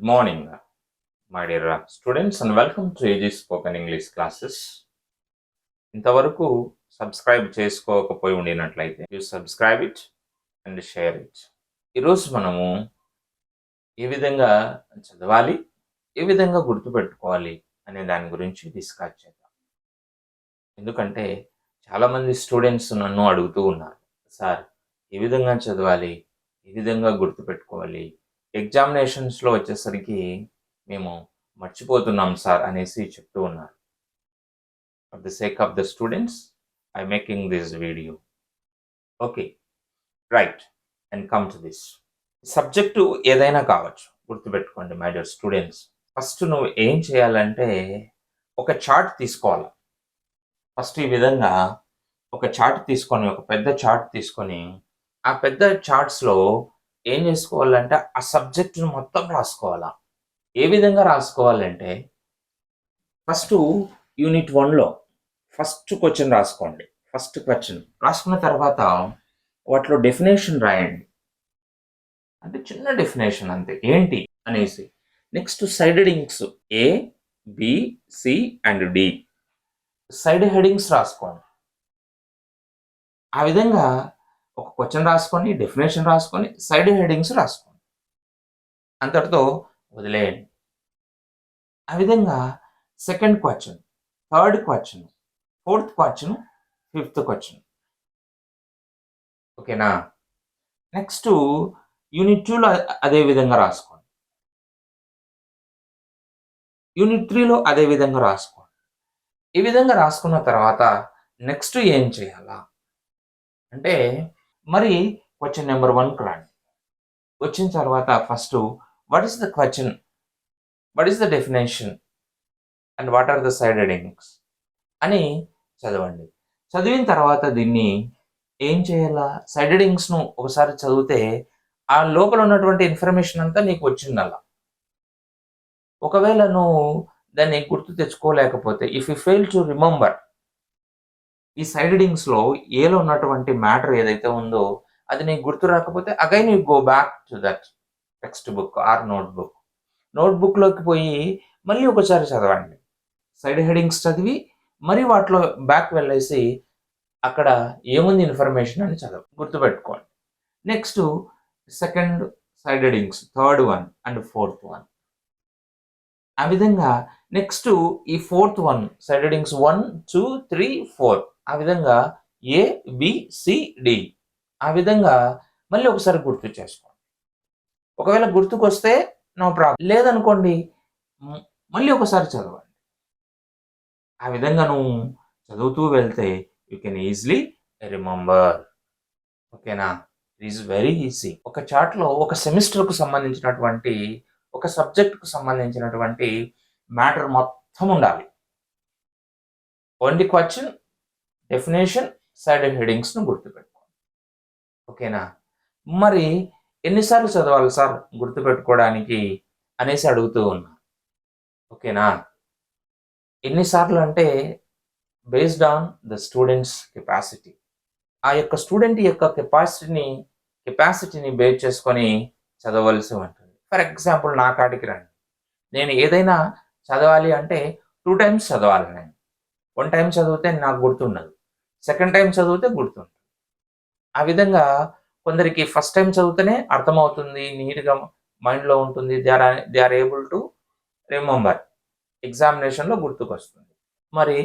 Good morning, my dear students, and welcome to AG Spoken English classes. ఇంతవరకు subscribe చేసుకోకపోయి ఉండినట్లయితే you subscribe it and share it. ఈరోజు మనము ఏ విధంగా చదవాలి, ఏ విధంగా గుర్తుపెట్టుకోవాలి అనే దాని గురించి డిస్కస్ చేద్దాం. ఎందుకంటే చాలామంది స్టూడెంట్స్ నన్ను అడుగుతూ ఉన్నారు, సార్ ఏ విధంగా చదవాలి, ఏ విధంగా గుర్తుపెట్టుకోవాలి, ఎగ్జామినేషన్స్లో వచ్చేసరికి మేము మర్చిపోతున్నాం సార్ అనేసి చెప్తూ ఉన్నారు. For the sake of the students, I'm making this video. Okay, right, and come to this. Subject ఏదైనా కావచ్చు, గుర్తుపెట్టుకోండి మై డియర్ స్టూడెంట్స్. ఫస్ట్ నువ్వు ఏం చేయాలంటే ఒక చార్ట్ తీసుకోవాలి. ఫస్ట్ ఈ విధంగా ఒక చార్ట్ తీసుకొని, ఒక పెద్ద చార్ట్ తీసుకొని, ఆ పెద్ద చార్ట్స్లో ఏం చేసుకోవాలంటే ఆ సబ్జెక్టును మొత్తం రాసుకోవాలా. ఏ విధంగా రాసుకోవాలంటే ఫస్ట్ యూనిట్ 1లో ఫస్ట్ క్వశ్చన్ రాసుకోండి. ఫస్ట్ క్వశ్చన్ రాసుకున్న తర్వాత వాటిలో డెఫినేషన్ రాయండి. అంటే చిన్న డెఫినేషన్ అంతే, ఏంటి అనేసి. Next side headings A, B, C and D side headings రాసుకోండి. ఆ విధంగా ఒక క్వశ్చన్ రాసుకొని, డెఫినేషన్ రాసుకొని, సైడ్ హెడింగ్స్ రాసుకోండి. అంతటితో వదిలేయండి. ఆ విధంగా second question, third question, fourth question, fifth question. ఓకేనా? నెక్స్ట్ యూనిట్ 2లో అదే విధంగా రాసుకోండి. యూనిట్ 3లో అదే విధంగా రాసుకోండి. ఈ విధంగా రాసుకున్న తర్వాత నెక్స్ట్ ఏం చేయాలా అంటే మరి క్వశ్చన్ నెంబర్ 1కి రండి. వచ్చిన తర్వాత first what is the question, what is the definition and what are the side headings అని చదవండి. చదివిన తర్వాత దీన్ని ఏం చేయాలా, సైడ్ హెడింగ్స్ను ఒకసారి చదివితే ఆ లోపల ఉన్నటువంటి ఇన్ఫర్మేషన్ అంతా నీకు వచ్చిందల్లా. ఒకవేళ నువ్వు దాన్ని గుర్తు తెచ్చుకోలేకపోతే, if you fail to remember ఈ సైడ్ హెడింగ్స్లో ఏలో ఉన్నటువంటి మ్యాటర్ ఏదైతే ఉందో అది నీకు గుర్తు రాకపోతే again you go back to that text book or notebook. నోట్బుక్లోకి పోయి మళ్ళీ ఒకసారి చదవండి. సైడ్ హెడింగ్స్ చదివి మరి వాటిలో బ్యాక్ వెళ్ళేసి అక్కడ ఏముంది ఇన్ఫర్మేషన్ అని గుర్తుపెట్టుకోండి. Next second side headings, third one and fourth one. ఆ విధంగా నెక్స్ట్ ఈ ఫోర్త్ వన్ సైడ్ హెడింగ్స్ 1, 2, 3, 4 ఆ విధంగా ఏ, బి, సి, డి ఆ విధంగా మళ్ళీ ఒకసారి గుర్తు చేసుకోండి. ఒకవేళ గుర్తుకొస్తే నో ప్రాబ్లం, లేదనుకోండి మళ్ళీ ఒకసారి చదవండి. ఆ విధంగా నువ్వు చదువుతూ వెళ్తే యూ కెన్ ఈజీలీ రిమెంబర్. ఓకేనా? It is very easy. ఒక చార్ట్లో ఒక సెమిస్టర్కు సంబంధించినటువంటి, ఒక సబ్జెక్టుకు సంబంధించినటువంటి మ్యాటర్ మొత్తం ఉండాలి. ఓన్లీ క్వశ్చన్, డెఫినేషన్, సైడ్ హెడింగ్స్ను గుర్తుపెట్టుకోండి. ఓకేనా? మరి ఎన్నిసార్లు చదవాలి సార్ గుర్తుపెట్టుకోవడానికి అనేసి అడుగుతూ ఉన్నా. ఓకేనా? ఎన్నిసార్లు అంటే based on the students capacity. ఆ యొక్క స్టూడెంట్ యొక్క కెపాసిటీని బేస్ చేసుకొని చదవలసి ఉంటుంది. ఫర్ ఎగ్జాంపుల్ నా కాడికి రండి, నేను ఏదైనా చదవాలి అంటే 2 times చదవాలి. నేను 1 time చదివితే నాకు గుర్తుండదు, సెకండ్ టైం చదివితే గుర్తుంటుంది. ఆ విధంగా కొందరికి ఫస్ట్ టైం చదివితేనే అర్థమవుతుంది, నీట్గా మైండ్లో ఉంటుంది, they are able to remember, ఎగ్జామినేషన్లో గుర్తుకొస్తుంది. మరి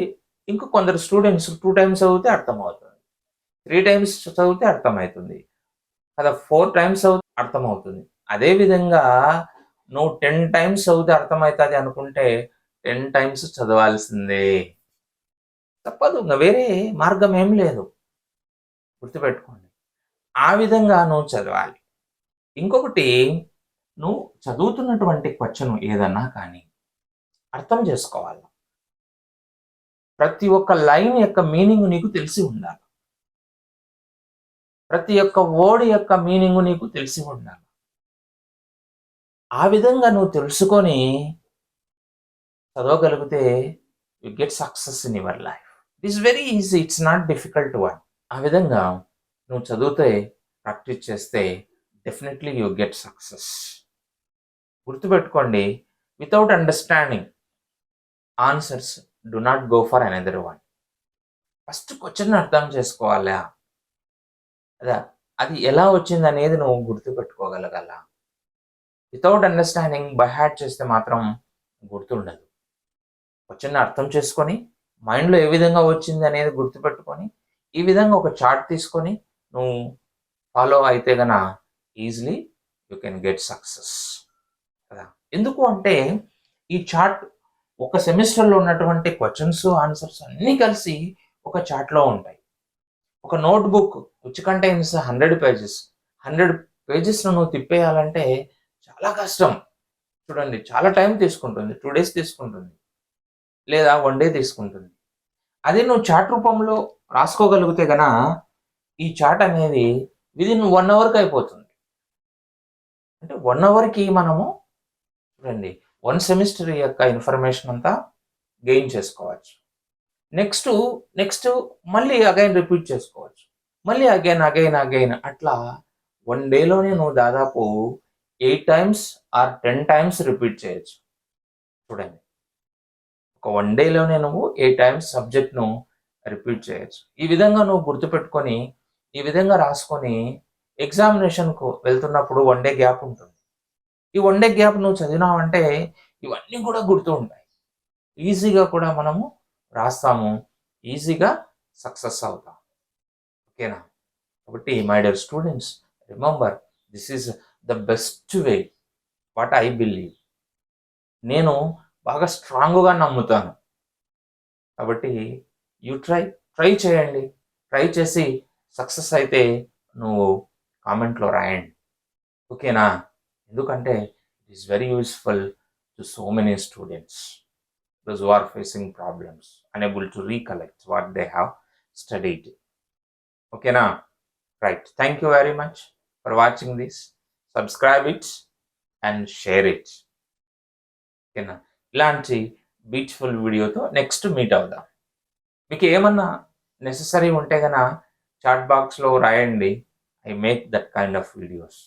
ఇంకో కొందరు స్టూడెంట్స్ 2 times చదివితే అర్థమవుతుంది, 3 times చదివితే అర్థమవుతుంది కదా, 4 times చదివితే అర్థమవుతుంది. అదేవిధంగా నువ్వు 10 times చదివితే అర్థమవుతుంది అనుకుంటే 10 times చదవాల్సిందే, తప్పదు. ఇంకా వేరే మార్గం ఏం లేదు, గుర్తుపెట్టుకోండి. ఆ విధంగా నువ్వు చదవాలి. ఇంకొకటి, నువ్వు చదువుతున్నటువంటి క్వశ్చన్ ఏదన్నా కానీ అర్థం చేసుకోవాలి. ప్రతి ఒక్క లైన్ యొక్క మీనింగ్ నీకు తెలిసి ఉండాలి. ప్రతి ఒక్క వర్డ్ యొక్క మీనింగ్ నీకు తెలిసి ఉండాలి. ఆ విధంగా నువ్వు తెలుసుకొని చదవగలిగితే you get success in your life. It is very easy, it's not difficult one. ఆ విధంగా నువ్వు చదివితే, ప్రాక్టీస్ చేస్తే డెఫినెట్లీ యు గెట్ సక్సెస్. గుర్తుపెట్టుకోండి, without understanding answers do not go for another one. First question అర్థం చేసుకోవాలా, అదా అది ఎలా వచ్చింది అనేది నువ్వు గుర్తుపెట్టుకోగలగాల. వితౌట్ అండర్స్టాండింగ్ బై హార్ట్ చేస్తే మాత్రం గుర్తుండదు. క్వశ్చన్ అర్థం చేసుకొని మైండ్లో ఏ విధంగా వచ్చింది అనేది గుర్తుపెట్టుకొని ఈ విధంగా ఒక చార్ట్ తీసుకొని నువ్వు ఫాలో అయితే గన easily you can get success కదా. ఎందుకు అంటే ఈ చార్ట్ ఒక సెమిస్టర్లో ఉన్నటువంటి క్వశ్చన్స్ ఆన్సర్స్ అన్నీ కలిసి ఒక చార్ట్లో ఉంటాయి. ఒక నోట్బుక్ విచ్ కంటైన్స్ 100 పేజెస్, 100 పేజెస్ను నువ్వు తిప్పేయాలంటే చాలా కష్టం. చూడండి, చాలా టైం తీసుకుంటుంది, 2 days తీసుకుంటుంది, లేదా 1 day తీసుకుంటుంది. అదే నువ్వు చార్ట్ రూపంలో రాసుకోగలిగితే గన ఈ చార్ట్ అనేది విదిన్ 1 అవర్కి అయిపోతుంది. అంటే 1 అవర్కి మనము చూడండి 1 సెమిస్టర్ యొక్క ఇన్ఫర్మేషన్ అంతా గెయిన్ చేసుకోవచ్చు. నెక్స్ట్ మళ్ళీ అగైన్ రిపీట్ చేసుకోవచ్చు, మళ్ళీ అగైన్ అట్లా 1 డేలోనే నువ్వు దాదాపు 8 times ఆర్ 10 times రిపీట్ చేయొచ్చు. చూడండి, ఒక 1 డేలోనే నువ్వు 8 times సబ్జెక్ట్ను రిపీట్ చేయొచ్చు. ఈ విధంగా నువ్వు గుర్తుపెట్టుకొని ఈ విధంగా రాసుకొని ఎగ్జామినేషన్కు వెళ్తున్నప్పుడు 1 day గ్యాప్ ఉంటుంది. ఈ 1 day గ్యాప్ నువ్వు చదివినావంటే ఇవన్నీ కూడా గుర్తు ఉంటాయి. ఈజీగా కూడా మనము రాస్తాము, ఈజీగా సక్సెస్ అవుతాం. ఓకేనా? కాబట్టి my dear students, remember this is the best way what I believe. నేను బాగా స్ట్రాంగ్గా నమ్ముతాను. కాబట్టి ట్రై చేయండి. ట్రై చేసి సక్సెస్ అయితే నువ్వు కామెంట్లో రాయండి. ఓకేనా? ఎందుకంటే it is very useful to so many students those who are facing problems, unable to recollect what they have studied. Okay na? Right. Thank you very much for watching this. Subscribe it and share it. Okay na? ఇలాంటి beautiful వీడియోతో next meet అవుదాం. మీకు ఏమన్నా necessary ఉంటే గన chat బాక్స్లో రాయండి. I make that kind of videos.